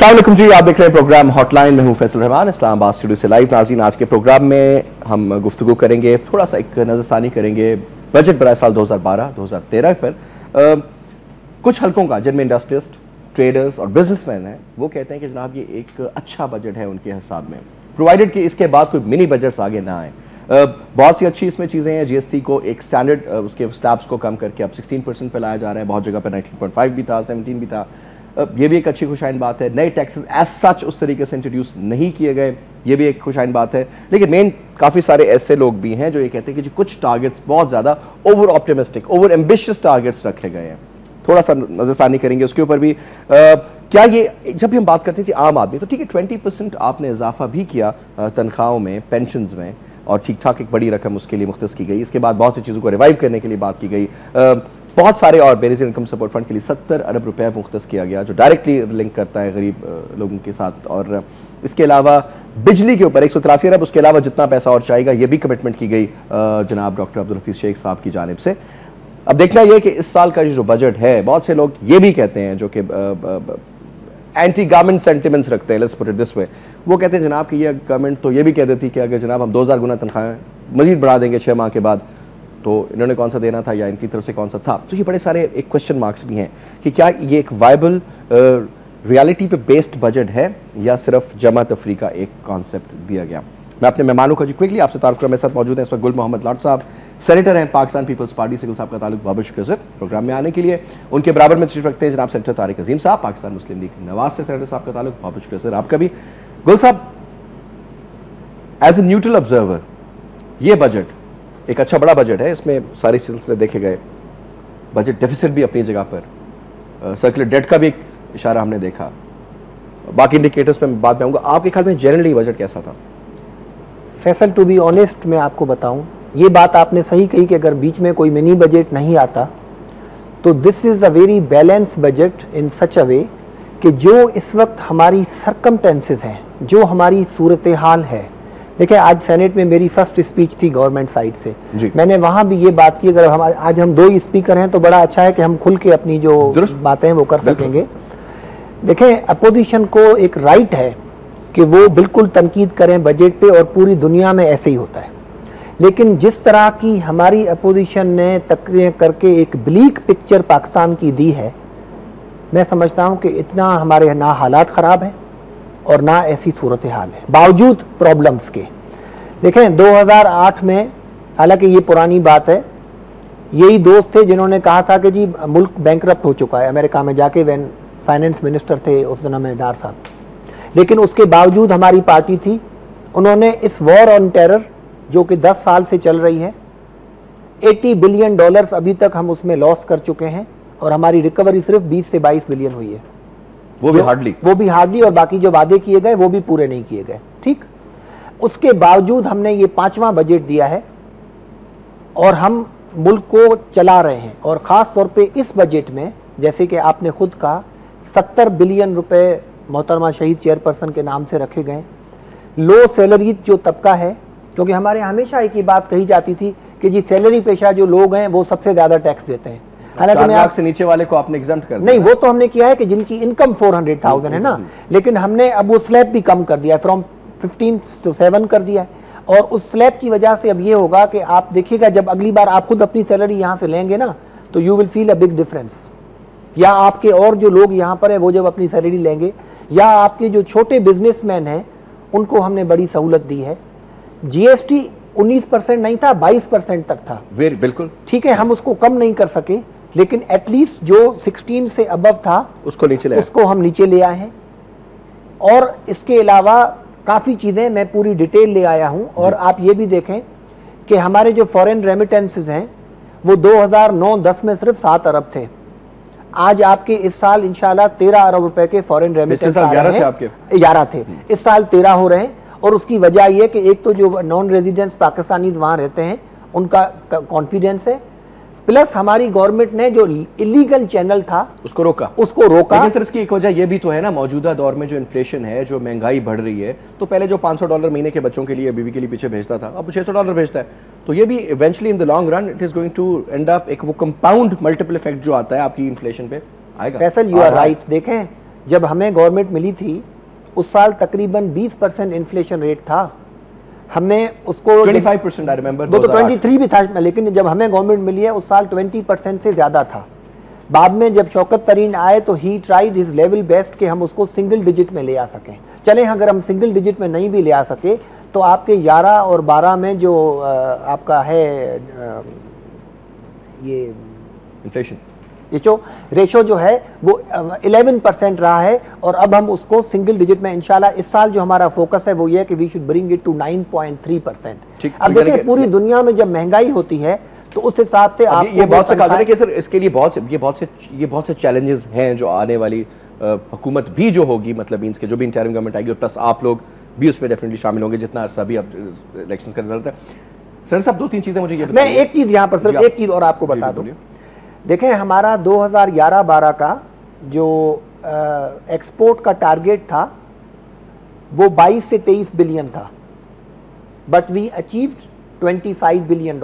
अस्सलाम वालेकुम जी, आप देख रहे हैं प्रोग्राम हॉटलाइन में हूं फैसल रहमान इस्लामाबाद स्टूडियो से लाइव। नाज़रीन, आज के प्रोग्राम में हम गुफ्तगू करेंगे, थोड़ा सा एक नज़रसानी करेंगे बजट बराए साल 2012-2013 पर। कुछ हलकों का जिनमें इंडस्ट्रियलिस्ट, ट्रेडर्स और बिजनेसमैन हैं, वो कहते हैं कि जनाब ये एक अच्छा बजट है उनके हिसाब में, प्रोवाइडेड कि इसके बाद कोई मिनी बजट्स आगे ना आए। बहुत सी अच्छी इसमें चीज़ें हैं। जीएसटी को एक स्टैंडर्ड उसके स्लैब्स को कम करके अब 16% पे लाया जा रहा है, बहुत जगह पे 19.5 भी था, 17 भी था। ये भी एक अच्छी खुशाइन बात है। नए टैक्सेस एज सच उस तरीके से इंट्रोड्यूस नहीं किए गए, ये भी एक खुशाइन बात है। लेकिन मेन काफ़ी सारे ऐसे लोग भी हैं जो ये कहते हैं कि जी कुछ टारगेट्स बहुत ज़्यादा over optimistic, over ambitious targets रखे गए हैं। थोड़ा सा नजरसानी करेंगे उसके ऊपर भी। क्या ये जब भी हम बात करते हैं जी आम आदमी, तो ठीक है 20% आपने इजाफा भी किया तनख्वाहों में, पेंशन्स में, और ठीक ठाक एक बड़ी रकम उसके लिए मुख्तस की गई। इसके बाद बहुत सी चीज़ों को रिवाइव करने के लिए बात की गई। बहुत सारे और बेसिक इनकम सपोर्ट फंड के लिए 70 अरब रुपए मुख्तस किया गया, जो डायरेक्टली लिंक करता है गरीब लोगों के साथ। और इसके अलावा बिजली के ऊपर 183 अरब, उसके अलावा जितना पैसा और चाहिएगा ये भी कमिटमेंट की गई जनाब डॉक्टर अब्दुल हफीज शेख साहब की जानिब से। अब देखना यह कि इस साल का जो बजट है, बहुत से लोग ये भी कहते हैं जो कि एंटी गवर्नमेंट सेंटिमेंट्स रखते हैं, let's put it this way, वो कहते हैं जनाब कि ये गवर्नमेंट तो ये भी कह देती कि अगर जनाब हम 2000 गुना तनख्वाहें मजीद बढ़ा देंगे 6 माह के बाद, तो इन्होंने कौन सा देना था या इनकी तरफ से कौन सा था। तो ये बड़े सारे एक क्वेश्चन मार्क्स भी हैं कि क्या ये एक वायबल रियलिटी पे बेस्ड बजट है या सिर्फ जमा तफरी का एक कॉन्सेप्ट दिया गया। मैं अपने मेहमानों का जी क्विकली आपसे तारुफ कर, मेरे साथ मौजूद हैं इस वक्त गुल मोहम्मद लाट साहब, सेनेटर हैं पाकिस्तान पीपल्स पार्टी से। गुल साहब का ताल्लुक बहुत शुक्रिया सर प्रोग्राम में आने के लिए। उनके बराबर में तशरीफ रखते हैं जनाब सेनेटर तारिक अजीम साहब, पाकिस्तान मुस्लिम लीग नवाज से सेनेटर साहब का ताल्लुक, बहुत शुक्रिया सर आपका भी। गुल साहब, एज ए न्यूट्रल ऑब्जर्वर, ये बजट एक अच्छा बड़ा बजट है, इसमें सारे सिलसिले देखे गए, बजट डेफिसिट भी अपनी जगह पर, सर्कुलर डेट का भी एक इशारा हमने देखा, बाकी इंडिकेटर्स पे बाद में आऊँगा। आपके ख्याल में जनरली बजट कैसा था? फैसल, टू बी ऑनेस्ट मैं आपको बताऊं, ये बात आपने सही कही कि अगर बीच में कोई मिनी बजट नहीं आता तो this is a very balance budget in such a way कि जो इस वक्त हमारी सर्कमटेंसेस हैं, जो हमारी सूरत हाल है। देखिए, आज सेनेट में मेरी फर्स्ट स्पीच थी गवर्नमेंट साइड से, मैंने वहाँ भी ये बात की, अगर हमारे आज हम 2 स्पीकर हैं तो बड़ा अच्छा है कि हम खुल के अपनी जो बातें हैं वो कर सकेंगे। देखें, अपोजिशन को एक राइट है कि वो बिल्कुल तनकीद करें बजट पे, और पूरी दुनिया में ऐसे ही होता है। लेकिन जिस तरह की हमारी अपोजिशन ने तकरीर करके एक ब्लीक पिक्चर पाकिस्तान की दी है, मैं समझता हूँ कि इतना हमारे ना हालात ख़राब हैं और ना ऐसी सूरत हाल है बावजूद प्रॉब्लम्स के। देखें, 2008 में, हालांकि ये पुरानी बात है, यही दोस्त थे जिन्होंने कहा था कि जी मुल्क बैंकरप्ट हो चुका है, अमेरिका में जाके वैन फाइनेंस मिनिस्टर थे उस दिन में डार साहब। लेकिन उसके बावजूद हमारी पार्टी थी, उन्होंने इस वॉर ऑन टेरर जो कि 10 साल से चल रही है, $80 बिलियन अभी तक हम उसमें लॉस कर चुके हैं, और हमारी रिकवरी सिर्फ 20 से 22 बिलियन हुई है, वो भी हार्डली, और बाकी जो वादे किए गए वो भी पूरे नहीं किए गए। ठीक, उसके बावजूद हमने ये 5वां बजट दिया है और हम मुल्क को चला रहे हैं। और ख़ास तौर पे इस बजट में, जैसे कि आपने खुद कहा, 70 बिलियन रुपए मोहतरमा शहीद चेयरपर्सन के नाम से रखे गए। लो सैलरी जो तबका है, क्योंकि हमारे हमेशा एक ही बात कही जाती थी कि जी सैलरी पेशा जो लोग हैं वो सबसे ज़्यादा टैक्स देते हैं। हालांकि 4 लाख से नीचे वाले को आपने एग्जम्प्ट कर दिया। नहीं, वो तो हमने किया है कि जिनकी इनकम 400,000 है ना, लेकिन हमने अब वो स्लैब भी कम कर दिया है, फ्रॉम 15 to 7 कर दिया है। और उस स्लैब की वजह से अब ये होगा कि आप देखिएगा, जब अगली बार आप खुद अपनी सैलरी यहाँ से लेंगे ना, तो you will feel a big difference. या आपके और जो लोग यहाँ पर है वो जब अपनी सैलरी लेंगे, या आपके जो छोटे बिजनेसमैन हैं उनको हमने बड़ी सहूलत दी है। जीएसटी 19% नहीं था, 22% तक था। बिल्कुल ठीक है, हम उसको कम नहीं कर सके, लेकिन एटलीस्ट जो 16 से अबव था उसको हम नीचे ले आए हैं। और इसके अलावा काफ़ी चीज़ें मैं पूरी डिटेल ले आया हूं। और आप ये भी देखें कि हमारे जो फॉरेन रेमिटेंसेस हैं वो 2009-10 में सिर्फ 7 अरब थे। आज आपके इस साल इंशाल्लाह 13 अरब रुपए के फॉरेन रेमिटेंस आ रहे हैं। 11 थे, इस साल 13 हो रहे हैं। और उसकी वजह यह कि एक तो जो नॉन रेजिडेंट्स पाकिस्तानीज वहाँ रहते हैं उनका कॉन्फिडेंस है, प्लस हमारी गवर्नमेंट ने जो इलीगल चैनल था उसको रोका। लेकिन सर इसकी एक वजह ये भी तो है ना, मौजूदा दौर में जो इन्फ्लेशन है, जो महंगाई बढ़ रही है, तो पहले जो $500 महीने के बच्चों के लिए, बीवी के लिए पीछे भेजता था, अब $600 भेजता है। तो ये भी eventually in the long run it is going to end up एक वो कंपाउंड मल्टीपल इफेक्ट जो आता है आपकी इन्फ्लेशन पे आएगा। Faisal, you are right. देखें, जब हमें गवर्नमेंट मिली थी उस साल तकरीबन 20% इन्फ्लेशन रेट था। हमने उसको 25% आई रिमेंबर, वो तो 23 भी था, लेकिन जब हमें गवर्नमेंट मिली है उस साल 20% से ज़्यादा था। बाद में जब शौकत तरीन आए तो he tried his level best कि हम उसको सिंगल डिजिट में ले आ सकें। चलें, अगर हम सिंगल डिजिट में नहीं भी ले आ सके तो आपके 11 और 12 में जो आपका है ये इन्फ्लेशन रेशो जो है वो 11% रहा है, और अब हम उसको सिंगल डिजिट में इंशाल्लाह इस साल जो हमारा फोकस है वो ये है कि we should bring it to 9.3%। अब देखिए पूरी दुनिया में जब महंगाई होती है तो उस हिसाब से आप ये बहुत से कहा कि सर इसके लिए बहुत से चैलेंजेस हैं जो आने वाली हुकूमत भी जो होगी, मतलब मींस के जो भी इंटरिम गवर्नमेंट आएगी, और प्लस आप लोग भी उसमें डेफिनेटली शामिल होंगे जितना अरसा भी अब इलेक्शन का रिजल्ट है। सर साहब 2-3 चीजें मुझे ये मैं एक चीज यहाँ पर सिर्फ एक चीज और आपको बता दूं। देखें, हमारा 2011-12 का जो एक्सपोर्ट का टारगेट था वो 22 से 23 बिलियन था, बट वी अचीव्ड $25 बिलियन।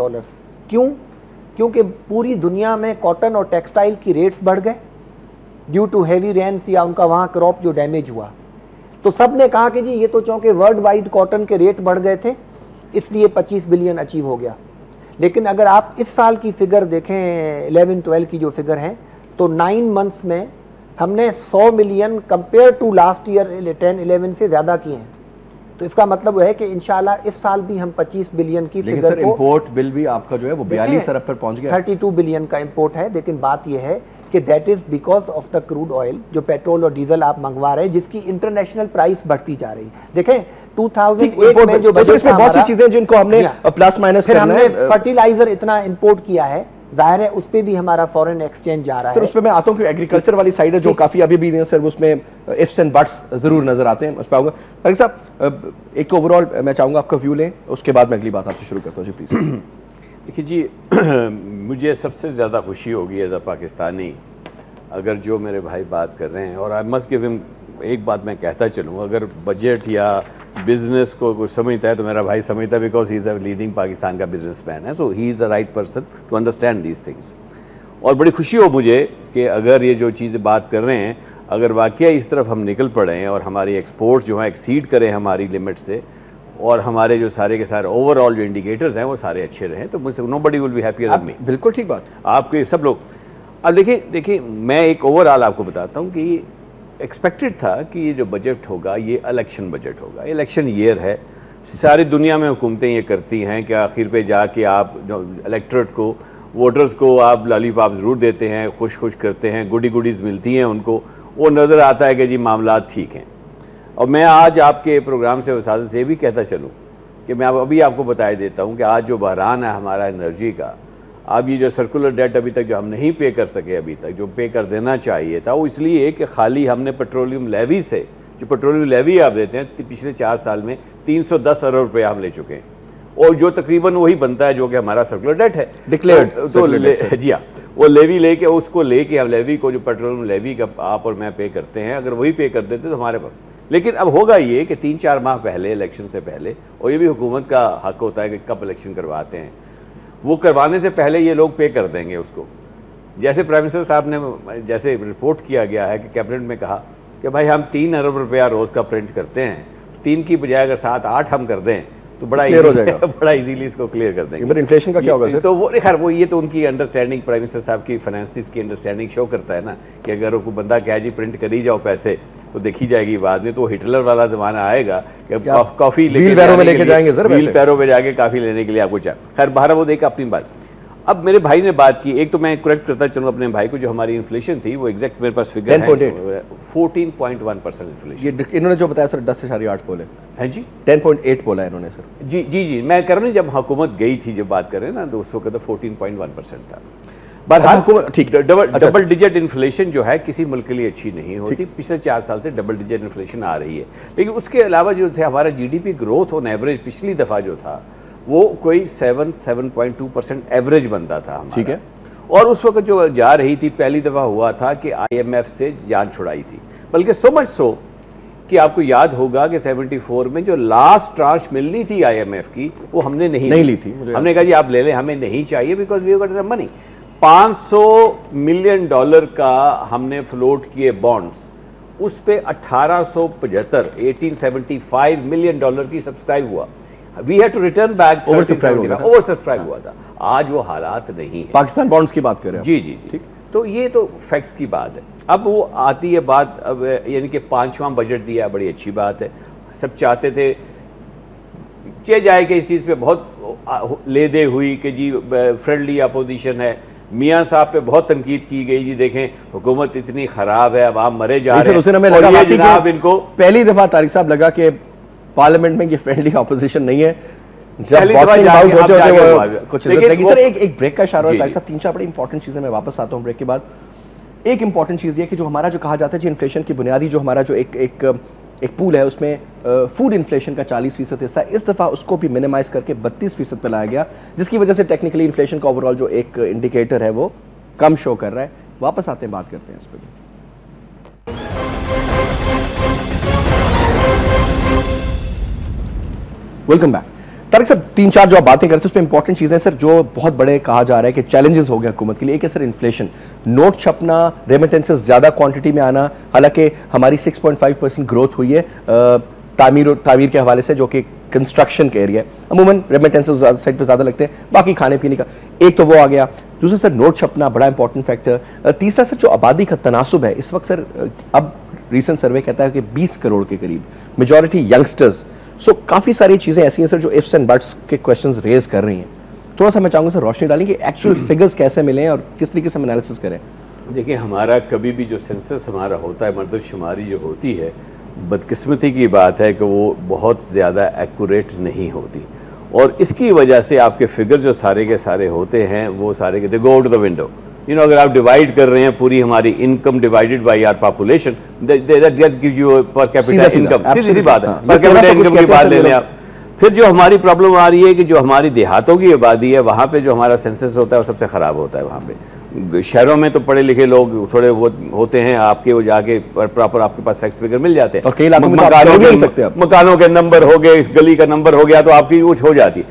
क्यों? क्योंकि पूरी दुनिया में कॉटन और टेक्सटाइल की रेट्स बढ़ गए ड्यू टू हैवी रेन्स या उनका वहाँ क्रॉप जो डैमेज हुआ। तो सब ने कहा कि जी ये तो चूंकि वर्ल्ड वाइड कॉटन के रेट बढ़ गए थे इसलिए 25 बिलियन अचीव हो गया। लेकिन अगर आप इस साल की फिगर देखें 11-12 की जो फिगर है तो 9 मंथ्स में हमने 100 million compare to last year 10-11 से ज़्यादा किए हैं। तो इसका मतलब है कि इंशाल्लाह इस साल भी हम 25 बिलियन की फिगर को, इंपोर्ट बिल भी आपका जो है वो 42 अरब पर पहुंच गया, 32 बिलियन का इंपोर्ट है। लेकिन बात यह है कि that is because of the crude oil, जो पेट्रोल और डीजल आप मंगवा रहे हैं जिसकी इंटरनेशनल प्राइस बढ़ती जा रही है। देखें 2008 में जो बजट में बहुत सी चीजें जिनको हमने प्लस माइनस करना है, फर्टिलाइजर इतना इंपोर्ट किया है, जाहिर है उस पे भी हमारा फॉरेन एक्सचेंज जा रहा है। सर उस पे मैं आता हूँ कि एग्रीकल्चर वाली साइड है जो काफी अभी भी सर उसमें इफ्स एंड बट्स जरूर नजर आते हैं, उस पे आऊंगा। डॉक्टर साहब एक तो ओवरऑल मैं चाहूंगा आपका व्यू लें, उसके बाद मैं अगली बात आपसे शुरू करता हूँ जी प्लीज। देखिए जी मुझे सबसे ज़्यादा खुशी होगी एज अ पाकिस्तानी अगर जो मेरे भाई बात कर रहे हैं, और आई मस्ट गिव हिम, एक बात मैं कहता चलूँ, अगर बजट या बिजनेस को कुछ समझता है तो मेरा भाई समझता है, because he is a leading Pakistan का बिजनेसमैन है, so he is the right person to understand these things. और बड़ी खुशी हो मुझे कि अगर ये जो चीज़ें बात कर रहे हैं अगर वाकई इस तरफ हम निकल पड़े और हमारी एक्सपोर्ट्स जो हैं एक्सीड करें हमारी लिमिट से, और हमारे जो सारे के सारे ओवरऑल जो इंडिकेटर्स हैं वो सारे अच्छे रहें, तो मुझसे nobody will be happier than me. बिल्कुल ठीक बात, आपके सब लोग। अब देखिए मैं एक ओवरऑल आपको बताता हूँ कि एक्सपेक्टेड था कि ये जो बजट होगा ये इलेक्शन बजट होगा, इलेक्शन ईयर है, सारी दुनिया में हुकूमतें ये करती हैं कि आखिर पे जाके आप इलेक्टोरेट को, वोटर्स को आप लॉलीपॉप ज़रूर देते हैं, खुश करते हैं, गुडीज़ मिलती हैं उनको, वो नज़र आता है कि जी मामला ठीक हैं। और मैं आज आपके प्रोग्राम से वसादत से भी कहता चलूँ कि मैं अभी आपको बता देता हूँ कि आज जो बहरान है हमारा एनर्जी का, अब ये जो सर्कुलर डेट अभी तक जो हम नहीं पे कर सके, अभी तक जो पे कर देना चाहिए था, वो इसलिए कि खाली हमने पेट्रोलियम लेवी से, जो पेट्रोलियम लेवी आप देते हैं, पिछले 4 साल में 310 अरब रुपये हम ले चुके हैं, और जो तकरीबन वही बनता है जो कि हमारा सर्कुलर डेट है डिक्लेयर्ड। तो जी हाँ, वो लेवी लेके उसको लेके हम लेवी को, जो पेट्रोलियम लेवी का आप और मैं पे करते हैं, अगर वही पे कर देते तो हमारे पास। लेकिन अब होगा ये कि 3-4 माह पहले, इलेक्शन से पहले, और ये भी हुकूमत का हक होता है कि कब इलेक्शन करवाते हैं, वो करवाने से पहले ये लोग पे कर देंगे उसको। जैसे प्राइम मिनिस्टर साहब ने, जैसे रिपोर्ट किया गया है कि कैबिनेट में कहा कि भाई हम 3 अरब रुपया रोज़ का प्रिंट करते हैं, 3 की बजाय अगर 7-8 हम कर दें तो बड़ा क्लियर हो जाएगा, बड़ा इजीली इसको क्लियर कर देंगे। पर इन्फ्लेशन का क्या होगा सर? तो वो खैर वो ये तो उनकी अंडरस्टैंडिंग, प्राइम मिनिस्टर साहब की फाइनेंसिस की अंडरस्टैंडिंग शो करता है ना, कि अगर कोई बंदा कहे जी प्रिंट कर ही जाओ पैसे तो देखी जाएगी बाद में, तो हिटलर वाला ज़माना आएगा कि कॉफ़ी व्हील पैरों में लेके जाएंगे सर, व्हील पैरों में जाके काफ़ी लेने के लिए आपको चाहिए। खैर बाहर वो देखा अपनी बात। अब मेरे भाई ने बात की, एक तो मैं करेक्ट करता चलूँ अपने भाई को, जो हमारी इन्फ्लेशन थी वो एग्जैक्ट मेरे पास फिगर है 14.1% इन्फ्लेशन। ये इन्होंने जो बताया सर 10.8 बोले हैं जी, 10.8 बोला है इन्होंने सर। जी मैं कर रहा हूँ, जब हुकूमत गई थी जब बात कर रहे हैं ना, तो उस वक्त 14.1% था। बहरहाल ठीक, डबल डिजिट इन्फ्लेशन जो है किसी मुल्क के लिए अच्छी नहीं होती, पिछले 4 साल से डबल डिजिट इन्फ्लेशन आ रही है। लेकिन उसके अलावा जो थे हमारा GDP ग्रोथ ऑन एवरेज पिछली दफ़ा जो था वो कोई 7.2% एवरेज बनता था हमारा, ठीक है। और उस वक्त जो जा रही थी, पहली दफ़ा हुआ था कि IMF से जान छुड़ाई थी, बल्कि सो मच सो कि आपको याद होगा कि 74 में जो लास्ट ट्रांच मिलनी थी IMF की वो हमने नहीं ली थी। हमने कहा जी आप ले लें, हमें नहीं चाहिए, because we got money. $500 million का हमने फ्लोट किए बॉन्ड्स, उस पे 1875 मिलियन डॉलर की सब्सक्राइब हुआ। We had to return back, over subscribe हुआ था। आज वो हालात नहीं है। पाकिस्तान बॉन्ड्स की बात करें जी जी ठीक। तो ये तो फैक्ट्स की बात है। अब वो आती है बात, अब यानी कि 5वां बजट दिया, बड़ी अच्छी बात है। सब चाहते थे चे जाए कि इस चीज़ पे बहुत ले दे हुई कि जी फ्रेंडली अपोजिशन है। मियाँ साहब पे बहुत तनकीद की गई, जी देखें हुकूमत इतनी ख़राब है, अवाम मरे जा रहे हैं। और ये जनाब इनको पहली दफ़ा तारिक साहब लगा कि पार्लियामेंट में ये फ्रेंडली अपोजिशन नहीं है। जब कुछ सर एक ब्रेक का इशारा है साहब, 3-4 बड़ी इंपॉर्टेंट चीज़ें, मैं वापस आता हूँ ब्रेक के बाद। एक इंपॉर्टेंट चीज़ ये कि जो हमारा जो कहा जाता है जी इन्फ्लेशन की बुनियादी जो हमारा जो एक पूल है उसमें फूड इन्फ्लेशन का 40% हिस्सा, इस दफ़ा उसको भी मिनिमाइज करके 32% पे लाया गया, जिसकी वजह से टेक्निकली इन्फ्लेशन का ओवरऑल जो एक इंडिकेटर है वो कम शो कर रहा है। वापस आते हैं, बात करते हैं इस पर। Welcome back. तारिक साहब, 3-4 जो आप बातें करते हैं उसमें इंपॉर्टेंट चीज़ें सर जो बहुत बड़े कहा जा रहा है कि चैलेंजेस हो गए हुकूमत के लिए। एक है सर इन्फ्लेशन, नोट छपना, रेमिटेंसेस ज़्यादा क्वांटिटी में आना। हालांकि हमारी 6.5% ग्रोथ हुई है तामीर के हवाले से, जो कि कंस्ट्रक्शन के एरिया है। अमूमन रेमिटेंसेस साइड पर ज़्यादा लगते हैं, बाकी खाने पीने का एक तो वो आ गया। दूसरा सर नोट छपना बड़ा इंपॉर्टेंट फैक्टर। तीसरा सर जो आबादी का तनासुब है इस वक्त सर, अब रिसेंट सर्वे कहता है कि 20 करोड़ के करीब, मेजॉरिटी यंगस्टर्स। सो काफ़ी सारी चीज़ें ऐसी हैं सर जो इफ्स एंड बट्स के क्वेश्चंस रेज कर रही हैं। थोड़ा सा मैं चाहूँगा सर रोशनी डालें कि एक्चुअल फिगर्स कैसे मिले हैं और किस तरीके से हम एनालिसिस करें। देखिए, हमारा कभी भी जो सेंसस हमारा होता है, मर्दमशुमारी जो होती है, बदकिस्मती की बात है कि वो बहुत ज़्यादा एक्यूरेट नहीं होती, और इसकी वजह से आपके फिगर जो सारे के सारे होते हैं वो सारे के they go out the window. अगर आप डिवाइड कर रहे हैं पूरी हमारी income divided by our population, that gives you per capita income. सीधी बात है, पर कैपिटा इनकम की बात ले लें आप। फिर जो हमारी प्रॉब्लम आ रही है कि जो हमारी देहातों की आबादी है वहाँ पे जो हमारा सेंसस होता है वो सबसे ख़राब होता है। वहाँ पे शहरों में तो पढ़े लिखे लोग थोड़े होते हैं, आपके वो जाके प्रॉपर आपके पास फैक्स फिगर मिल जाते हैं। मकानों के नंबर हो गए, इस गली का नंबर हो गया तो आपकी कुछ हो जाती है।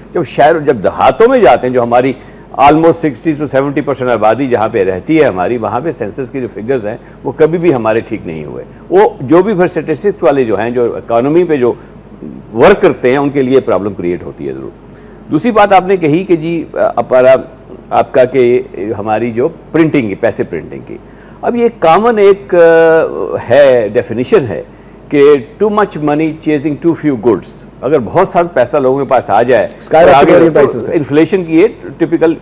जब देहातों में जाते हैं, जो हमारी ऑलमोस्ट 60 to 70% आबादी जहाँ पे रहती है हमारी, वहाँ पे सेंसस की जो फिगर्स हैं वो कभी भी हमारे ठीक नहीं हुए। वो जो भी फिर स्टेटिस्टिक्स वाले जो हैं, जो इकोनॉमी पे जो वर्क करते हैं, उनके लिए प्रॉब्लम क्रिएट होती है ज़रूर। दूसरी बात आपने कही कि जी आपका कि हमारी जो प्रिंटिंग की, पैसे प्रिंटिंग की, अब ये कॉमन एक है डेफिनेशन है कि too much money chasing too few goods. अगर बहुत सारा पैसा लोगों के पास आ जाए, इन्फ्लेशन की है टिपिकल,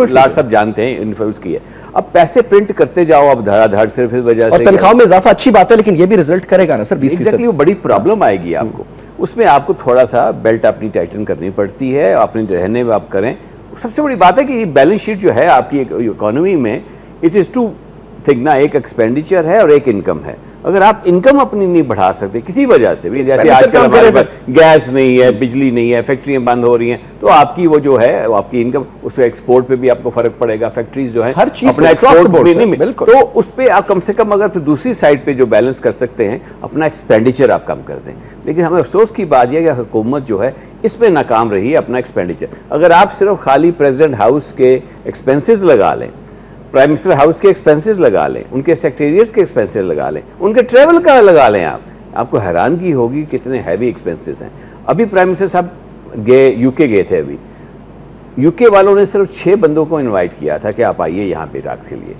लाट सब जानते हैं इन्फ्लुएंस की है। अब पैसे प्रिंट करते जाओ आप धड़ाधड़, सिर्फ इस वजह से तनख्वाह में इजाफा अच्छी बात है, लेकिन ये भी रिजल्ट करेगा ना सर 20%। एग्जैक्टली, वो बड़ी प्रॉब्लम आएगी आपको। उसमें आपको थोड़ा सा बेल्ट अपनी टाइटन करनी पड़ती है, अपने रहने में आप करें। सबसे बड़ी बात है कि ये बैलेंस शीट जो है आपकी इकोनॉमी में, इट इज़ टू थिंक ना, एक एक्सपेंडिचर है और एक इनकम है। अगर आप इनकम अपनी नहीं बढ़ा सकते किसी वजह से भी, जैसे आजकल हमारे पास गैस नहीं है, बिजली नहीं है, फैक्ट्रियां बंद हो रही हैं, तो आपकी वो जो है आपकी इनकम, उस पर एक्सपोर्ट पे भी आपको फर्क पड़ेगा। फैक्ट्रीज जो है हर चीज अपना एक्सपोर्ट नहीं, तो उस पर आप कम से कम अगर फिर दूसरी साइड पे जो बैलेंस कर सकते हैं, अपना एक्सपेंडिचर आप कम कर दें। लेकिन हमें अफसोस की बात यह कि हुकूमत जो है इसमें नाकाम रही है अपना एक्सपेंडिचर। अगर आप सिर्फ खाली प्रेसिडेंट हाउस के एक्सपेंसेस लगा लें, प्राइम मिनिस्टर हाउस के एक्सपेंसेस लगा लें, उनके सेक्रेटरिएट्स के एक्सपेंसेस लगा लें, उनके ट्रैवल का लगा लें, आपको हैरानगी होगी कितने हैवी एक्सपेंसेस हैं। अभी प्राइम मिनिस्टर साहब गए, यूके गए थे। अभी यूके वालों ने सिर्फ 6 बंदों को इनवाइट किया था कि आप आइए यहाँ पे इराक के लिए।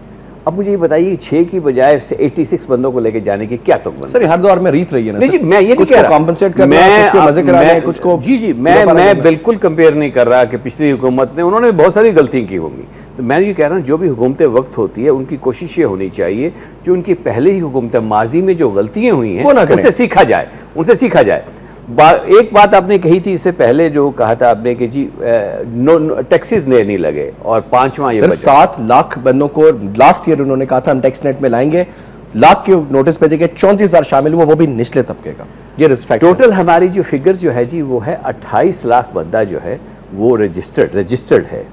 अब मुझे ये बताइए 6 की बजाय 86 बंदों को लेके जाने की क्या तुक सर? हर दौर में रीत रही है ना। नहीं, मैं ये नहीं कह रहा कॉम्पनसेट कर रहा हूं, कुछ को मजे करा रहे हैं, कुछ को जी मैं बिल्कुल कंपेयर नहीं कर रहा कि पिछली हुकूमत ने, उन्होंने बहुत सारी गलतियां की होंगी। तो मैं ये कह रहा हूँ जो भी हुकूमतें वक्त होती है उनकी कोशिश ये होनी चाहिए जो उनकी पहले ही हुकूमतें माजी में जो गलतियां हुई हैं उनसे सीखा जाए, उनसे सीखा जाए। एक बात आपने कही थी इससे पहले, जो कहा था आपने कि जी टैक्सेस नहीं लगे, और 5वां ये 7 लाख बंदों को लास्ट ईयर उन्होंने कहा था हम टैक्स नेट में लाएंगे, लाख के नोटिस भेजेंगे, 34,000 शामिल हुआ, वो भी निचले तबके का। ये टोटल हमारी जो फिगर जो है जी वो है 28 लाख बंदा जो है वो रजिस्टर्ड है।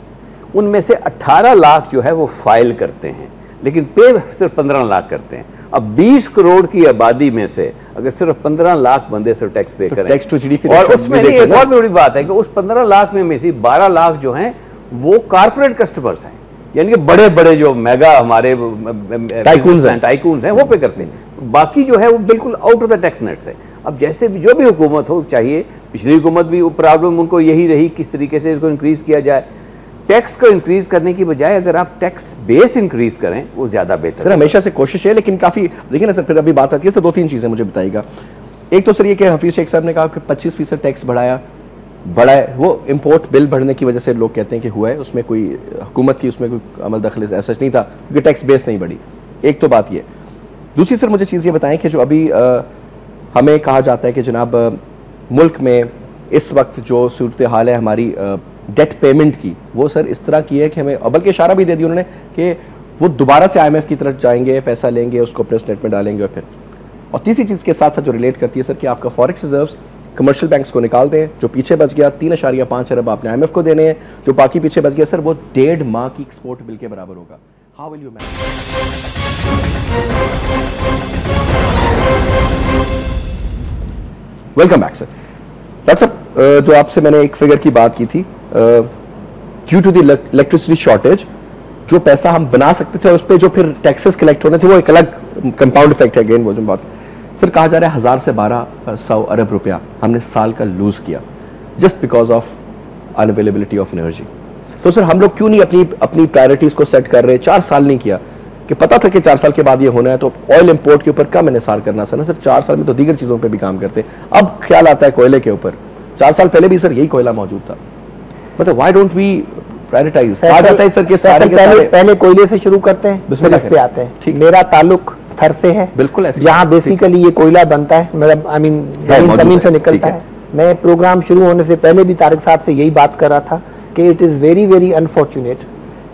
उनमें से 18 लाख जो है वो फाइल करते हैं, लेकिन पे सिर्फ 15 लाख करते हैं। अब 20 करोड़ की आबादी में से अगर सिर्फ 15 लाख बंदे सिर्फ टैक्स पे करें, टैक्स टू जीडीपी, और उसमें नहीं, एक और बड़ी बात है कि उस 15 लाख में से 12 लाख जो हैं वो कारपोरेट कस्टमर्स हैं, यानी कि बड़े बड़े जो मेगा हमारे टाइकून्स हैं वो पे करते हैं। बाकी जो है वो बिल्कुल out of the tax nets है। अब जैसे भी जो भी हुकूमत हो, चाहिए पिछली हुकूमत भी प्रॉब्लम उनको यही रही किस तरीके से इसको इंक्रीज़ किया जाए। टैक्स को इंक्रीज़ करने की बजाय अगर आप टैक्स बेस इंक्रीज़ करें वो ज़्यादा बेहतर। सर हमेशा से कोशिश है, लेकिन काफ़ी देखिए ना सर, फिर अभी बात आती है तो 2-3 चीज़ें मुझे बताइएगा। एक तो सर ये कि हफीज़ शेख साहब ने कहा कि 25% टैक्स बढ़ा है, वो इंपोर्ट बिल बढ़ने की वजह से लोग कहते हैं कि हुआ है, उसमें कोई हुकूमत की उसमें कोई अमल दखल ऐसा नहीं था क्योंकि टैक्स बेस नहीं बढ़ी। एक तो बात ये। दूसरी सर मुझे चीज़ ये बताएं कि जो अभी हमें कहा जाता है कि जनाब मुल्क में इस वक्त जो सूरत हाल है हमारी डेट पेमेंट की, वो सर इस तरह की है कि हमें, बल्कि इशारा भी दे दिया उन्होंने कि वो दोबारा से IMF की तरफ जाएंगे, पैसा लेंगे, उसको अपने स्टेट में डालेंगे। और तीसरी चीज़ के साथ साथ जो रिलेट करती है सर कि आपका फॉरेक्स रिजर्व्स कमर्शियल बैंक्स को निकाल दें, जो पीछे बच गया 3.5 अरब आपने IMF को देने हैं, जो बाकी पीछे बच गया सर वो 1.5 माह की एक्सपोर्ट बिल के बराबर होगा। How will you manage? Welcome back sir. Doctor साहब, जो आपसे मैंने एक फिगर की बात की थी, due to the electricity shortage जो पैसा हम बना सकते थे और उस पर जो फिर टैक्सेस कलेक्ट होने थे वो एक अलग कंपाउंड इफेक्ट है। अगेन वो जो बात सर कहा जा रहा है 1000 से 1200 अरब रुपया हमने साल का लूज किया just because of unavailability of energy. तो सर हम लोग क्यों नहीं अपनी प्रायोरिटीज को सेट कर रहे? 4 साल नहीं किया कि पता था कि 4 साल के बाद ये होना है, तो ऑयल इंपोर्ट के ऊपर कम इन्हिसार करना सर ना, सिर्फ 4 साल में तो दीगर चीजों पे भी काम करते। अब ख्याल आता है कोयले के ऊपर, 4 साल पहले भी सर यही कोयला मौजूद था। मतलब व्हाई डोंट वी प्रायोरिटाइज? कहा जाता है सर कि पहले कोयले से शुरू करते हैं, फिर इस पे आते हैं। ठीक, मेरा ताल्लुक थर से है, बिल्कुल ऐसे, जहाँ बेसिकली ये कोयला बनता है, मतलब आई मीन जमीन से निकलता है। मैं प्रोग्राम शुरू होने से पहले भी तारिक साहब से यही बात कर रहा था कि it is very very unfortunate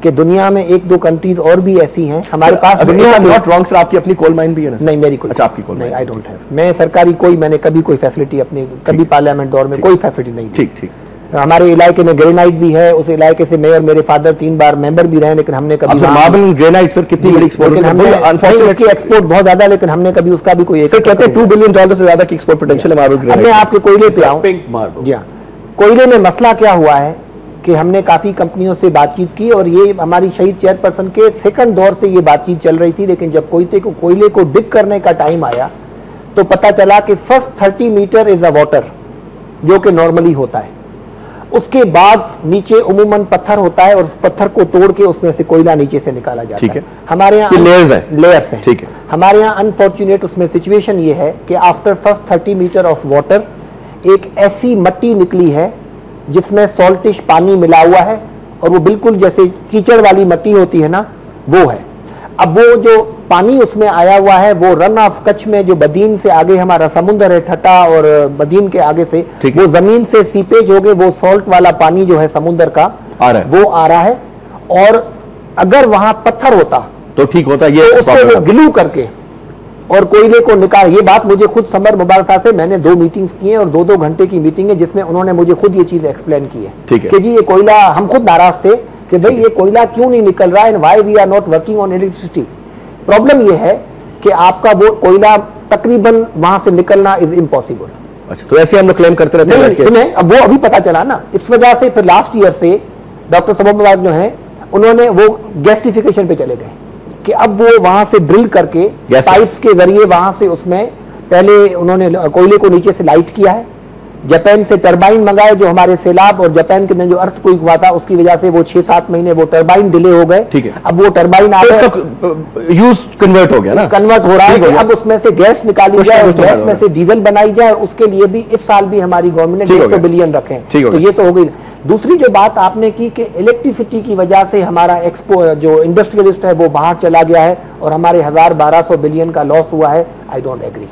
कि दुनिया में 1-2 कंट्रीज और भी ऐसी हैं हमारे पास। दुनिया में नॉट रॉन्ग सर, आपकी अपनी कोल माइन भी है ना? नहीं, मेरी कोई। अच्छा, आपकी coal mine? I don't have. मैं सरकारी मैंने कभी कोई फैसिलिटी अपनी, कभी पार्लियामेंट दौर में कोई फैसिलिटी नहीं दी। ठीक ठीक। हमारे इलाके में ग्रेनाइट भी है, उस इलाके से मेयर मेरे फादर 3 बार मेंबर भी रहे, लेकिन हमने कभी मार्बल ग्रेनाइट सर कितनी बड़ी एक्सपोर्ट है, अनफॉर्चुनेटली एक्सपोर्ट बहुत ज्यादा, लेकिन हमने कभी उसका भी कोई, सर कहते हैं $2 बिलियन से ज्यादा की एक्सपोर्ट पोटेंशियल है मार्बल ग्रेनाइट। मैं आपके कोयले पे आऊं। Pink marble. जी, कोयले में मसला क्या हुआ है कि हमने काफी कंपनियों से बातचीत की और ये हमारी शहीद चेयरपर्सन के सेकंड दौर से ये बातचीत चल रही थी, लेकिन जब कोयले को डिग करने का टाइम आया तो पता चला कि first 30 metre is a water, जो कि नॉर्मली होता है। उसके बाद नीचे उमूमन पत्थर होता है और उस पत्थर को तोड़ के उसमें से कोयला नीचे से निकाला जाता है। हमारे यहाँ लेयर्स हैं। ठीक है। हमारे यहाँ अनफॉर्चुनेट उसमें सिचुएशन ये है कि after first 30 metre of water एक ऐसी मट्टी निकली है जिसमें सॉल्टिश पानी मिला हुआ है और वो बिल्कुल जैसे कीचड़ वाली मट्टी होती है ना, वो है। अब वो जो पानी उसमें आया हुआ है वो रन ऑफ कच्छ में, जो बदीन से आगे हमारा समुद्र है ठट्टा और बदीन के आगे से वो जमीन से सीपेज हो गए, वो सॉल्ट वाला पानी जो है समुद्र का वो आ रहा है। और अगर वहां पत्थर होता तो ठीक होता, ये तो उसको वो ग्लू करके और कोयले को निकाल। ये बात मुझे खुद समर मुबारक साहब से मैंने 2 मीटिंग्स की हैं और 2-2 घंटे की मीटिंग है जिसमें उन्होंने मुझे खुद ये चीज एक्सप्लेन की है कि जी ये कोयला, हम खुद नाराज थे कि भाई ये कोयला क्यों नहीं निकल रहा है, and why we are not working on electricity. Problem ये है कि आपका वो कोयला तकरीबन वहां से निकलना इज इम्पॉसिबल। अच्छा, तो ऐसे हम लोग क्लेम करते रहते हैं। अब वो अभी पता चला ना, इस वजह से फिर लास्ट ईयर से डॉक्टर समर मुबारक जो है उन्होंने वो गैसिफिकेशन पे चले गए कि अब वो वहां से ड्रिल करके पाइप्स के जरिए वहां से उसमें पहले उन्होंने कोयले को नीचे से लाइट किया है। जापान से टरबाइन मंगाए, जो हमारे सैलाब और जापान के में जो अर्थक्वेक हुआ था उसकी वजह से वो 6-7 महीने वो टरबाइन डिले हो गए। ठीक है। अब वो टरबाइन आ गए, यूज कन्वर्ट हो गया ना, कन्वर्ट हो रहा है कि अब उसमें से गैस निकाली जाए और गैस में से डीजल बनाई जाए, और उसके लिए भी इस साल भी हमारी गवर्नमेंट ने 150 बिलियन रखे। तो ये तो हो गई। दूसरी जो बात आपने की कि इलेक्ट्रिसिटी की वजह से हमारा जो इंडस्ट्रियलिस्ट है वो बाहर चला गया है और हमारे 1000-1200 बिलियन का लॉस हुआ है। I don't agree.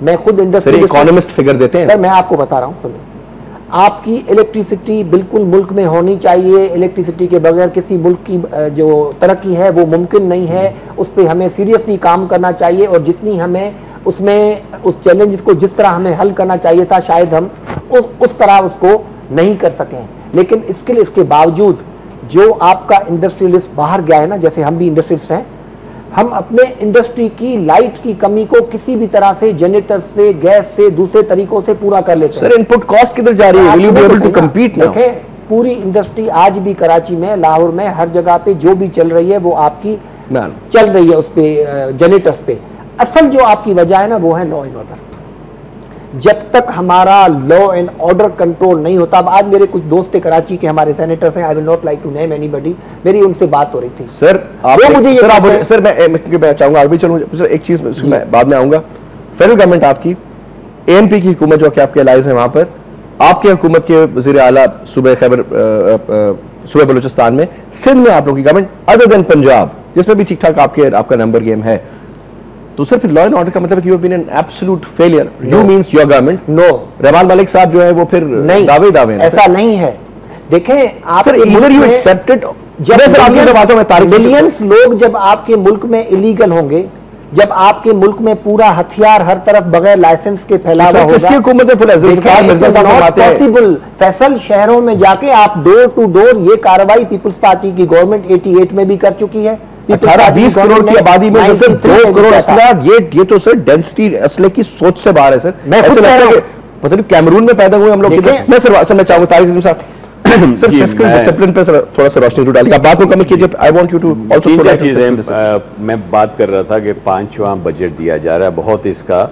मैं खुद इंडस्ट्रियलिस्ट, इकोनॉमिस्ट फिगर देते हैं सर, मैं आपको बता रहा हूँ, सुनिए, आपकी इलेक्ट्रिसिटी बिल्कुल मुल्क में होनी चाहिए। इलेक्ट्रिसिटी के बगैर किसी मुल्क की जो तरक्की है वो मुमकिन नहीं है। उस पर हमें सीरियसली काम करना चाहिए और जितनी हमें उसमें उस चैलेंजेस को जिस तरह हमें हल करना चाहिए था शायद हम उस तरह उसको नहीं कर सकें। लेकिन इसके बावजूद जो आपका इंडस्ट्रियलिस्ट बाहर गया है ना, जैसे हम भी इंडस्ट्रियलिस्ट हैं, हम अपने इंडस्ट्री की लाइट की कमी को किसी भी तरह से जनरेटर से, गैस से, दूसरे तरीकों से पूरा कर लेते हैं। सर इनपुट कॉस्ट किधर जा रही है? Will you be able to compete now? देखें, पूरी इंडस्ट्री आज भी कराची में, लाहौर में, हर जगह पे जो भी चल रही है वो आपकी चल रही है उस पे जनरेटर्स पे। असल जो आपकी वजह है ना वो है लॉ एंड ऑर्डर। जब तक हमारा लॉ एंड ऑर्डर कंट्रोल नहीं होता, अब आज मेरे कुछ दोस्त कराची के हमारे सेनेटर्स हैं, I will not like to name anybody, मेरी उनसे बात हो रही थी। सर वो मुझे सर मैं चाहूंगा आगे भी चलूँ सर, एक चीज मैं बाद में आऊंगा। फेडरल गवर्नमेंट आपकी, ANP की हुकूमत जो कि आपके एलाइज है वहां पर, आपकी हुकूमत के वजीर आला सूबे बलूचिस्तान में, सिंध में आप लोगों की गवर्नमेंट, अदर देन पंजाब जिसमें भी ठीक ठाक आपका नंबर गेम है, तो सर फिर लॉ एंड ऑर्डर का मतलब you have been an absolute failure. You means your government. No, Rahman Malik साहब जो है वो फिर नहीं, दावे ऐसा नहीं है। देखें आप सर, इधर यू एक्सेप्टेड, मिलियंस लोग जब आपके मुल्क में इलीगल होंगे, जब आपके मुल्क में पूरा हथियार हर तरफ बगैर लाइसेंस के फैला हुआ होगा, किसकी हुकूमत है? पॉसिबल। फैसल शहरों में जाके आप डोर टू डोर ये कार्रवाई पीपल्स पार्टी की गवर्नमेंट 88 में भी कर चुकी है। 18-20 करोड़ की आबादी में जो सर 2 करोड़ असला, ये तो सर डेंसिटी असले की सोच से बाहर है सर। मैं ऐसा लगता है पता नहीं कैमरून में पैदा हुए हम लोग। मैं सर मैं चाहूंगा तारिक अजीम साहब सर फिस्कल डिसिप्लिन पे थोड़ा सा रोशनी टू डालिए। बात को कम कीजिए। I want you to also थोड़ा चीजें मैं बात कर रहा था कि 5वां बजट दिया जा रहा है, बहुत इसका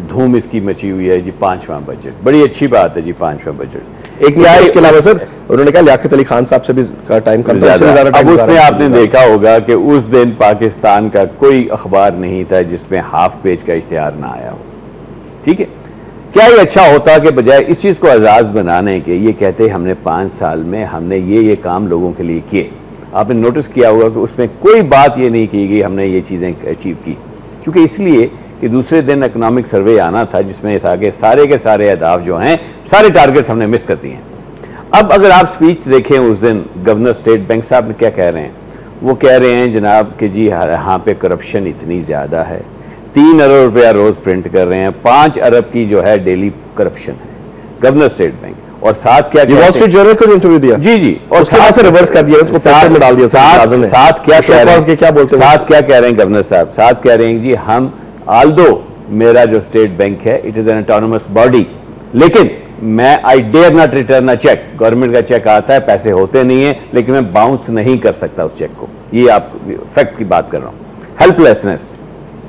धूम इसकी मची हुई है जी। 5वां बजट बड़ी अच्छी बात है जी। 5वां बजट एक क्या है इसके अलावा सर उन्होंने कहा लियाकत अली खान साहब से भी टाइम कम ज़्यादा। अब उसमें आपने देखा होगा कि उस दिन पाकिस्तान का कोई अखबार नहीं था जिसमें हाफ पेज का इश्तिहार ना आया हो। ठीक है, क्या ये अच्छा होता कि बजाय इस चीज़ को आज़ाद बनाने के ये कहते हमने 5 साल में हमने ये काम लोगों के लिए किए। आपने नोटिस किया होगा कि उसमें कोई बात ये नहीं की गई हमने ये चीज़ें अचीव की, क्योंकि इसलिए कि दूसरे दिन इकोनॉमिक सर्वे आना था जिसमें था कि सारे के सारे अहदाफ जो हैं, सारे टारगेट्स हमने मिस कर दिए हैं। अब अगर आप स्पीच देखें उस दिन गवर्नर स्टेट बैंक साहब ने क्या कह रहे हैं, वो कह रहे हैं जनाब कि जी यहाँ पे करप्शन इतनी ज़्यादा है, 3 अरब रुपया रोज़ प्रिंट कर रहे हैं, 5 अरब की जो है डेली करप्शन है गवर्नर स्टेट बैंक। और साथ क्या वॉल स्ट्रीट जर्नल को इंटरव्यू दिया जी और साथ से रिवर्स कर दिया, उसको पेपर में डाल दिया। साथ क्या कह रहे हैं, क्या बोलते हैं, साथ क्या कह रहे हैं गवर्नर साहब? साथ कह रहे हैं जी हम आल्दो मेरा जो स्टेट बैंक है it is an autonomous body, लेकिन I dare not return a cheque. Government का चेक आता है, पैसे होते नहीं है, लेकिन मैं बाउंस नहीं कर सकता उस चेक को। ये आप फैक्ट की बात कर रहा हूँ। हेल्पलेसनेस।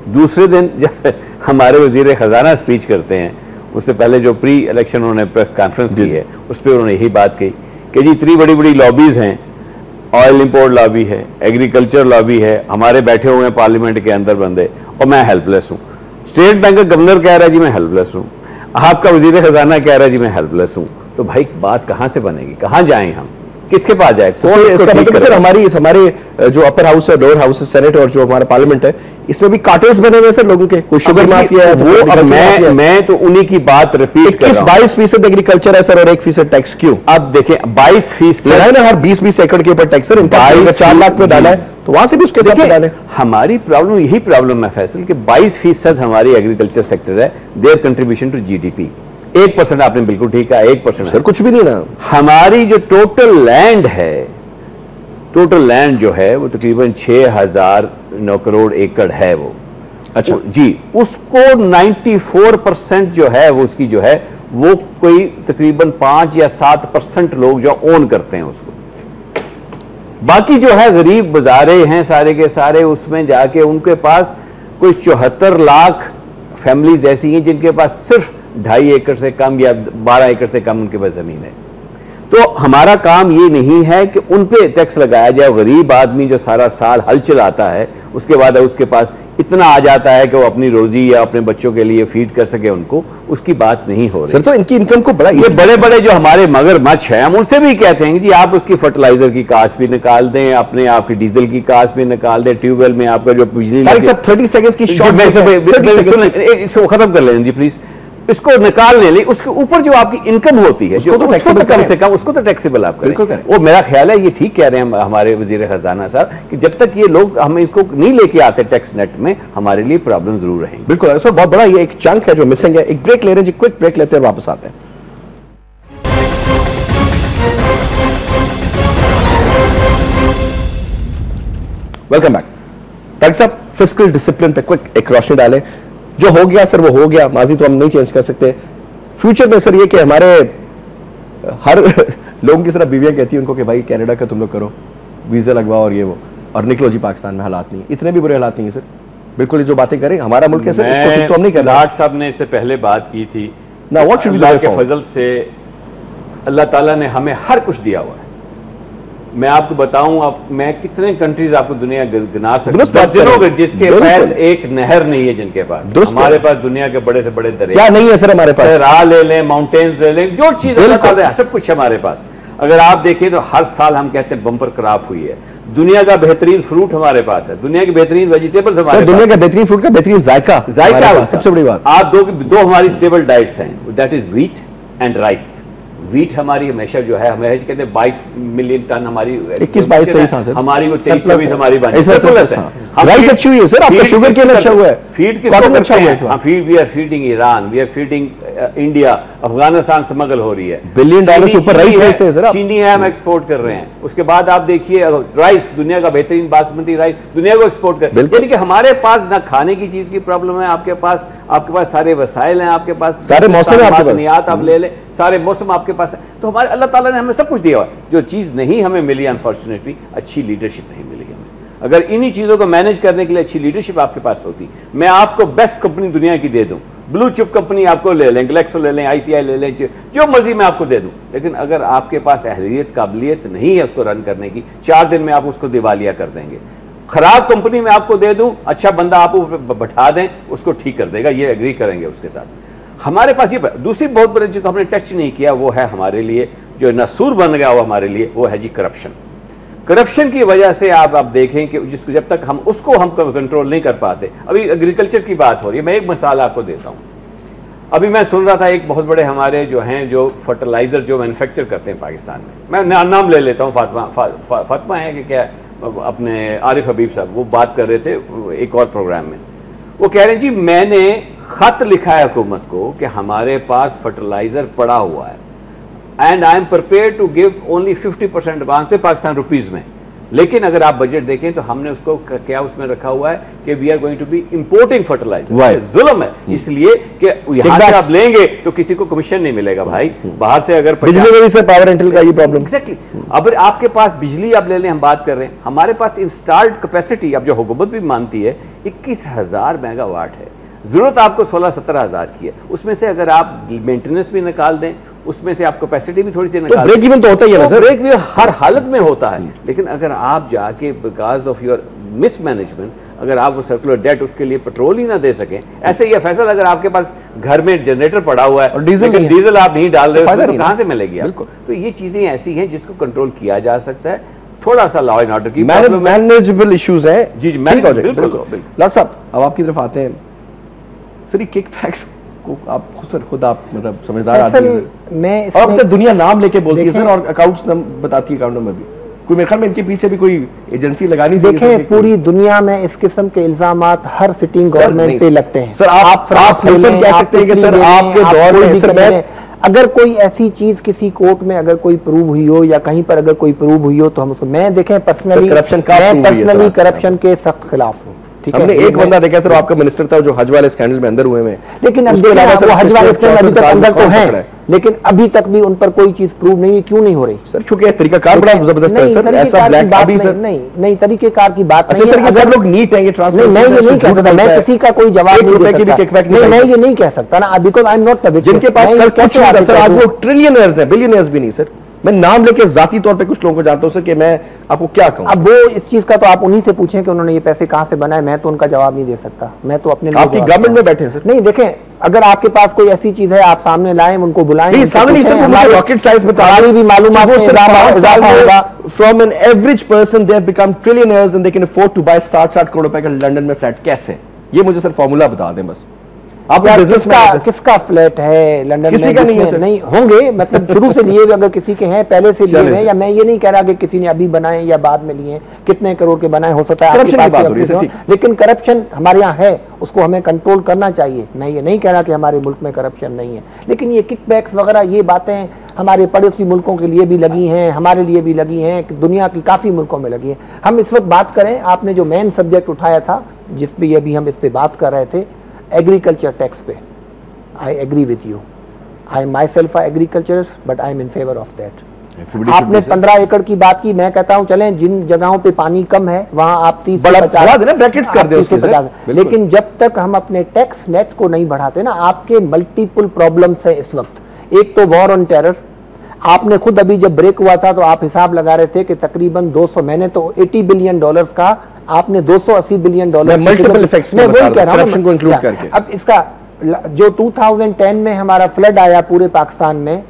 दूसरे दिन जब हमारे वजीर खजाना स्पीच करते हैं, उससे पहले जो प्री इलेक्शन उन्होंने प्रेस कॉन्फ्रेंस की है उस पर उन्होंने यही बात कही कि जी इतनी बड़ी बड़ी लॉबीज हैं, ऑयल इंपोर्ट लॉबी है, एग्रीकल्चर लॉबी है, हमारे बैठे हुए हैं पार्लियामेंट के अंदर बंदे, और मैं हेल्पलेस हूँ। स्टेट बैंक का गवर्नर कह रहा है जी मैं हेल्पलेस हूँ, आपका वजीर खजाना कह रहा है जी मैं हेल्पलेस हूँ। तो भाई बात कहाँ से बनेगी? कहाँ जाएं हम? किसके पास जाए? इसका मतलब सर हमारे जो अपर हाउस है, लोअर हाउस है, सेनेट और जो हमारा पार्लियामेंट है, इसमें भी कार्टेल्स बने हुए सर लोगों के। कोई शुगर माफिया है, वो अब मैं तो उन्हीं की बात रिपीट कर रहा हूं। 22% एग्रीकल्चर है सर और 1% टैक्स। क्यों? अब देखें 22% है ना, हर 20-20 एकड़ के ऊपर टैक्स सर। 4 लाख पे डाला है तो वहां से भी उसके साथ डाले। हमारी प्रॉब्लम यही प्रॉब्लम है फैसल कि 22% हमारी एग्रीकल्चर सेक्टर है, देयर कंट्रीब्यूशन टू GDP 1%। आपने बिल्कुल ठीक है, 1% सर कुछ भी नहीं ना। हमारी जो टोटल लैंड है, टोटल लैंड जो है वो तकरीबन 6009 करोड़ एकड़ है वो। अच्छा जी, उसको 94% जो है वो उसकी जो है वो कोई तकरीबन 5 या 7% लोग जो ओन करते हैं उसको। बाकी जो है गरीब बाजारे हैं सारे के सारे, उसमें जाके उनके पास कोई 74 लाख फैमिलीज ऐसी हैं जिनके पास सिर्फ 2.5 एकड़ से कम या 12 एकड़ से कम उनके पास जमीन है। तो हमारा काम ये नहीं है कि उन पे टैक्स लगाया जाए। गरीब आदमी जो सारा साल हल चलाता है, उसके बाद उसके पास इतना आ जाता है कि वो अपनी रोजी या अपने बच्चों के लिए फीड कर सके उनको, उसकी बात नहीं हो रही सर। तो इनकी इनकम को बड़ा, ये बड़े बड़े जो हमारे मगरमच्छ हैं, हम उनसे भी कहते हैं कि जी आप उसकी फर्टिलाइजर की कास्ट भी निकाल दें, अपने आपकी डीजल की कास्ट भी निकाल दें, ट्यूबवेल में आपका जो बिजली 30 सेकंड्स की शॉर्ट खत्म कर लें जी प्लीज। इसको निकालने लिए उसके ऊपर जो आपकी इनकम होती है, जो उसको तो कम से कम उसको तो टैक्सेबल आप करें। वो मेरा ख्याल है ये ठीक कह रहे हैं हमारे वजीर खजाना साहब कि जब तक ये लोग हम इसको नहीं लेके आते टैक्स नेट में, हमारे लिए प्रॉब्लम जरूर रहेंगी। बिल्कुल सर, बहुत बड़ा ये एक चंक है जो मिसिंग है। एक ब्रेक ले रहे हैं जी, क्विक ब्रेक लेते हैं, वापस आते हैं। Welcome back. तारिक साहब, फिस्कल डिसिप्लिन पे क्विक एक रोशनी डालें। जो हो गया सर वो हो गया, माजी तो हम नहीं चेंज कर सकते। फ्यूचर में सर ये कि हमारे हर लोगों की तरह बीवियां कहती हैं उनको कि भाई कनाडा का तुम लोग करो, वीजा लगवाओ और ये वो, और निकलो जी पाकिस्तान में हालात नहीं, इतने भी बुरे हालात नहीं है सर। बिल्कुल ये जो बातें करें हमारा मुल्क है सर, इसको ठीक तो हम नहीं कर रहे। लाट साहब ने इससे पहले बात की थी ना, व्हाट शुड बी द अल्लाह वे के फॉरवर्ड? फजल से अल्लाह ताला ने हमें हर कुछ दिया हुआ है। मैं आपको बताऊं, आप मैं कितने कंट्रीज आपको दुनिया गिना सकता हूं जिसके पास एक नहर नहीं है, जिनके पास। हमारे पास दुनिया के बड़े से बड़े दरिया क्या नहीं है सर हमारे पास? सहरा ले लें, माउंटेन्स ले लें, जो चीज सब कुछ है हमारे पास। अगर आप देखें तो हर साल हम कहते हैं बम्पर क्रॉप हुई है। दुनिया का बेहतरीन फ्रूट हमारे पास है, दुनिया की बेहतरीन वेजिटेबल्स हमारे पास। दुनिया का बेहतरीन फ्रूट का बेहतरीन जायका सबसे बड़ी बात। आप दो हमारी स्टेबल डाइट्स हैं, that is wheat and rice. Wheat हमारी हमेशा जो है, हमें कहते हैं 22 मिलियन टन हमारी 21-22-23 हमारी वो 23-24 हमारी राइस अच्छी हुई है सर, आपका शुगर केन अच्छा हुआ है, फीड कॉटन अच्छा हुआ है। Feed we are feeding Iran, we are feeding India, Afghanistan smuggle हो रही है, $1 बिलियन से ऊपर राइस बेचते हैं सर। चीनी है, हम एक्सपोर्ट कर रहे हैं। उसके बाद आप देखिए राइस, दुनिया का बेहतरीन बासमती राइस दुनिया को एक्सपोर्ट कर, यानी कि हमारे पास ना खाने की चीज की प्रॉब्लम है, आपके पास सारे वसाइल हैं, आपके पास सारे मौसम है, आपके पास आप ले लें, सारे मौसम आपके पास है। तो हमारे अल्लाह ताला ने हमें सब कुछ दिया हुआ है। जो चीज़ नहीं हमें मिली अनफॉर्चुनेटली, अच्छी लीडरशिप नहीं मिली हमें। अगर इन्हीं चीज़ों को मैनेज करने के लिए अच्छी लीडरशिप आपके पास होती, मैं आपको बेस्ट कंपनी दुनिया की दे दूं, ब्लू चिप कंपनी आपको ले लें, ग्लेक्सो ले लें, ICI ले लें, जो मर्जी मैं आपको दे दूं, लेकिन अगर आपके पास अहलियत काबिलियत नहीं है उसको रन करने की, 4 दिन में आप उसको दिवालिया कर देंगे। खराब कंपनी में आपको दे दूं, अच्छा बंदा आप बैठा दें, उसको ठीक कर देगा, ये एग्री करेंगे उसके साथ। हमारे पास ये दूसरी बहुत बड़ी चीज हमने टच नहीं किया, वो है हमारे लिए जो नसूर बन गया, वो हमारे लिए वो है जी करप्शन। करप्शन की वजह से आप देखें कि जिसको जब तक हम कंट्रोल नहीं कर पाते, अभी एग्रीकल्चर की बात हो रही है, मैं एक मिसाल आपको देता हूँ। अभी मैं सुन रहा था एक बहुत बड़े हमारे जो हैं जो फर्टिलाइजर जो मैन्युफैक्चर करते हैं पाकिस्तान में, मैं नाम ले लेता हूँ, फातिमा है कि क्या, अपने आरिफ हबीब साहब, वो बात कर रहे थे एक और प्रोग्राम में। वो कह रहे हैं जी मैंने खत लिखा है हुकूमत को कि हमारे पास फर्टिलाइजर पड़ा हुआ है and I am prepare to give only 50% advance पे पाकिस्तान रुपीज में, लेकिन अगर आप बजट देखें तो हमने उसको क्या उसमें रखा हुआ है कि we are going to be importing fertiliser. जुल्म है, इसलिए कि यहाँ से आप लेंगे तो किसी को कमीशन नहीं मिलेगा भाई, बाहर से अगर बिजली में भी सर पावर एंटल का ये प्रॉब्लम। एग्जैक्टली, अब आपके पास बिजली आप ले लें, हम बात कर रहे हैं, हमारे पास इंस्टॉल्ड कैपेसिटी अब जो हुकूमत भी मानती है 21,000 मेगावाट है, जरूरत आपको 16-17 की है। उसमें से अगर आप मेंटेनेंस भी निकाल दें, उसमें से आप कैपेसिटी भी थोड़ी सी निकाल, ब्रेक इवन तो होता ही है ना सर, ब्रेक इवन हर हालत में होता है। लेकिन अगर आप जाके बिकॉज ऑफ योर मिसमैनेजमेंट अगर आप वो सर्कुलर डेट उसके लिए पेट्रोल ही ना दे सकें, ऐसे ही फैसल अगर आपके पास घर में जनरेटर पड़ा हुआ है और डीजल आप नहीं डाल रहे हो तो कहां से मिलेगी आपको? तो ये चीजें ऐसी हैं जिसको कंट्रोल किया जा सकता है, थोड़ा सा लॉ एंड ऑर्डर की मैनेजेबल इश्यूज है। जी बिल्कुल। लॉर्ड साहब अब आपकी तरफ आते हैं सर, ये किक बैक्स को आप खुद आप मतलब समझदार आदमी हैं, और अब तक दुनिया नाम लेके बोलती है सर, और अकाउंट्स बताती है अकाउंटों में भी, कोई मेरे ख्याल में इनके पीछे भी कोई एजेंसी लगानी चाहिए। देखें पूरी दुनिया में इस किस्म के इल्जामात हर सिटिंग गवर्नमेंट पे लगते हैं सर। आप कह सकते हैं कि सर आपके दौर में सर अगर कोई ऐसी चीज किसी कोर्ट में अगर कोई प्रूव हुई हो या कहीं पर अगर कोई प्रूव हुई हो तो हम उसको, मैं देखें पर्सनली करप्शन के सख्त खिलाफ हूँ। हमने एक बंदा देखा सर, आपका मिनिस्टर था जो हज वाले स्कैंडल में अंदर हुए हैं, लेकिन हज वाले स्कैंडल अभी तक अंदर तो हैं, लेकिन अभी तक भी उन पर कोई चीज प्रूव नहीं है। क्यों नहीं हो रही सर? क्योंकि तरीकाकार बड़ा जबरदस्त है सर, ऐसा ब्लैक अभी सर नहीं तरीकेकार की बात नहीं है। सब लोग नीट है, ये ट्रांसफर मैं ये नहीं कह सकता, मैं किसी का कोई जवाब नहीं दे सकता, मैं ये नहीं कह सकता ना, because I am not the जिनके पास कुछ नहीं सर, आज वो ट्रिलियनर्स है, बिलियनर्स भी नहीं सर। मैं नाम लेके जाती तौर पे कुछ लोगों को जानता हूं सर, कि मैं आपको क्या कहूं। अब वो इस चीज का तो आप उन्हीं से पूछें कि उन्होंने ये पैसे कहां से बनाए, मैं तो उनका जवाब नहीं दे सकता, मैं तो अपने आपकी गवर्नमेंट में बैठे हैं सर। नहीं देखें, अगर आपके पास कोई ऐसी चीज है आप सामने लाएं, उनको बुलाएं, सामने रॉकेट साइंस में भी मालूमात होगा। From an average person they have become trillionaires and they can afford to buy 60 crore रुपए का लंदन में फ्लैट। कैसे? ये मुझे सर फॉर्मूला बता दें बस। आप बिजनेस में किसका फ्लैट है लंदन किसी में? का नहीं है सर। नहीं होंगे, मतलब शुरू से लिए अगर किसी के हैं, पहले से लिए हैं, या मैं ये नहीं कह रहा कि किसी ने अभी बनाए या बाद में लिए, कितने करोड़ के बनाए हो सकता है, लेकिन करप्शन हमारे यहाँ है, उसको हमें कंट्रोल करना चाहिए। मैं ये नहीं कह रहा कि हमारे मुल्क में करप्शन नहीं है, लेकिन ये किकबैक्स वगैरह ये बातें हमारे पड़ोसी मुल्कों के लिए भी लगी हैं, हमारे लिए भी लगी हैं, दुनिया की काफ़ी मुल्कों में लगी हैं। हम इस वक्त बात करें, आपने जो मेन सब्जेक्ट उठाया था जिस पे ये भी हम इस पे बात कर रहे थे, एग्रीकल्चर टैक्स पे, I agree with you, I myself are agriculturist but I am in favour of that. आपने 15 एकड़ की बात की, मैं कहता हूं चलें जिन जगहों पे पानी कम है वहां आप 30 से 50, लेकिन जब तक हम अपने टैक्स नेट को नहीं बढ़ाते ना, आपके मल्टीपल प्रॉब्लम्स है इस वक्त। एक तो वॉर ऑन टेरर, आपने खुद अभी जब ब्रेक हुआ था तो आप हिसाब लगा रहे थे कि तकरीबन 200, मैंने तो $80 बिलियन का, आपने $280 बिलियन मल्टीपल इफेक्ट्स में बता रहा हूं, करप्शन को इंक्लूड करके। अब इसका जो 2010 में हमारा फ्लड आया पूरे पाकिस्तान में,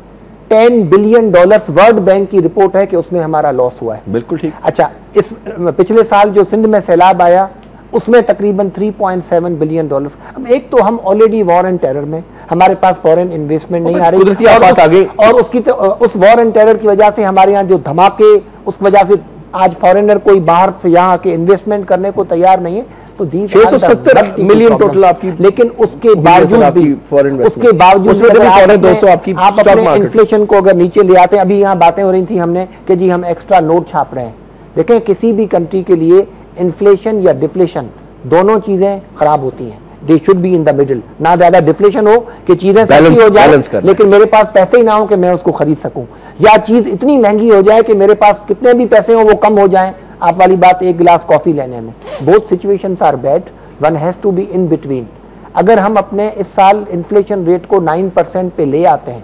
$10 बिलियन वर्ल्ड बैंक की रिपोर्ट है कि उसमें हमारा लॉस हुआ है। बिल्कुल ठीक। अच्छा, इस पिछले साल जो सिंध में सैलाब आया उसमें तकरीबन $3.7 बिलियन। अब एक तो हम ऑलरेडी वॉर एंड टेरर में, हमारे पास फॉरेन इन्वेस्टमेंट नहीं आ रही, और उसकी उस वॉर एंड टेरर की वजह से हमारे यहाँ जो धमाके, उस वजह से आज फॉरेनर कोई बाहर से यहाँ आके इन्वेस्टमेंट करने को तैयार नहीं है। तो 670 मिलियन टोटल आपकी, लेकिन उसके बावजूद आप अपने इन्फ्लेशन को अगर नीचे ले आते हैं, अभी यहाँ बातें हो रही थी हमने कि जी हम एक्स्ट्रा नोट छाप रहे हैं। देखें, किसी भी कंट्री के लिए इन्फ्लेशन या डिफ्लेशन दोनों चीजें खराब होती हैं। They should be in the middle, ना ज्यादा डिफ्लेशन हो कि चीजें सस्ती हो जाए लेकिन मेरे पास पैसे ही ना हो कि मैं उसको खरीद सकूं, या चीज इतनी महंगी हो जाए कि मेरे पास कितने भी पैसे हो वो कम हो जाए। आप वाली बात, एक गिलास कॉफी लेने में, both situations are bad, one has to be in between. अगर हम अपने इस साल इन्फ्लेशन रेट को 9% पे ले आते हैं,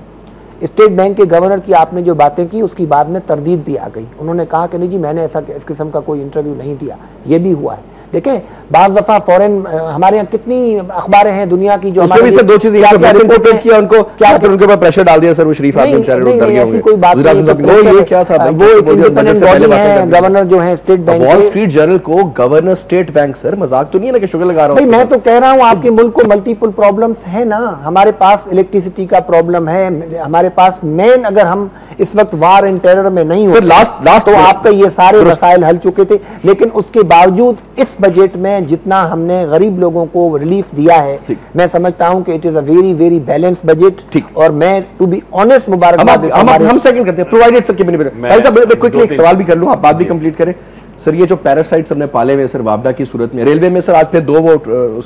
स्टेट बैंक के गवर्नर की आपने जो बातें की उसकी बाद में तरदीद भी आ गई। उन्होंने कहा कि नहीं जी मैंने ऐसा इस किस्म का कोई इंटरव्यू नहीं दिया, ये भी हुआ है। देखें, बाज़ दफा फॉरेन, हमारे यहाँ कितनी अखबारें हैं दुनिया की जो हमारे सर, दो चीजें किया उनको, क्या उनके ऊपर प्रेशर डाल दिया सर, वो शरीफ आदमी बेचारे डर गए होंगे। कोई बात नहीं, ये क्या था, वो एक इंडिपेंडेंट बॉडी है, गवर्नर जो है state bank, wall street journal को गवर्नर स्टेट बैंक। सर मजाक तो नहीं है ना कि शुगर लगा रहा हूं? मैं तो कह रहा हूं आपके मुल्क को मल्टीपल प्रॉब्लम्स है ना। हमारे पास इलेक्ट्रिसिटी का प्रॉब्लम है, हमारे पास मेन, अगर हम इस वक्त वार एंड टेरर में नहीं हो लास्ट तो आपका ये सारे मसाइल हल चुके थे। लेकिन उसके बावजूद इस बजट में जितना हमने गरीब लोगों को रिलीफ दिया है, मैं समझता हूं कि it is a very very balance budget. और मैं टू बी ऑनेस्ट मुबारकबाद हम सेकंड करते हैं प्रोवाइडेड सर के भाई साहब, क्विकली एक सवाल भी कर लूं, आप बात भी कंप्लीट करें सर। ये जो पैरासाइट्स हमने पाले हुए सर वापडा की सूरत में, रेलवे में सर आज फिर 2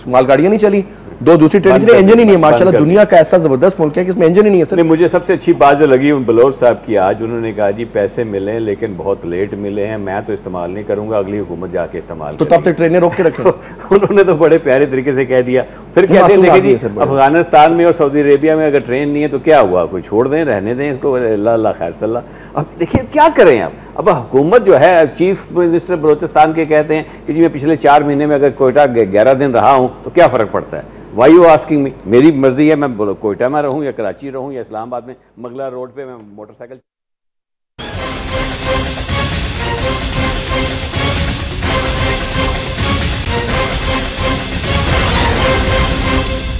मालगाड़ियां नहीं चली, 2 दूसरी ट्रेन, इंजन ही नहीं है। माशाल्लाह दुनिया का ऐसा जबरदस्त मुल्क है कि इसमें इंजन ही नहीं है सर। मुझे सबसे अच्छी बात जो लगी बलोर साहब की आज, उन्होंने कहा जी पैसे मिले लेकिन बहुत लेट मिले हैं, मैं तो इस्तेमाल नहीं करूंगा, अगली हुकूमत जाके इस्तेमाल। तो तब तक ट्रेनें रोक के रखें। उन्होंने तो बड़े प्यारे तरीके से कह दिया। फिर कहते हैं देखिए जी अफगानिस्तान में और सऊदी अरेबिया में अगर ट्रेन नहीं है तो क्या हुआ, कोई छोड़ दें, रहने दें इसको, अल्लाह खैर सल्लाह। अब देखिए क्या करें आप। अब हुकूमत जो है, चीफ मिनिस्टर बलोचिस्तान के कहते हैं कि जी मैं पिछले 4 महीने में अगर कोयटा 11 दिन रहा हूँ तो क्या फ़र्क पड़ता है, वाई यू आस्किंग मी। मेरी मर्जी है, मैं कोयटा में रहूँ या कराची रहूँ या इस्लामाबाद में, मंगला रोड पे मैं मोटरसाइकिल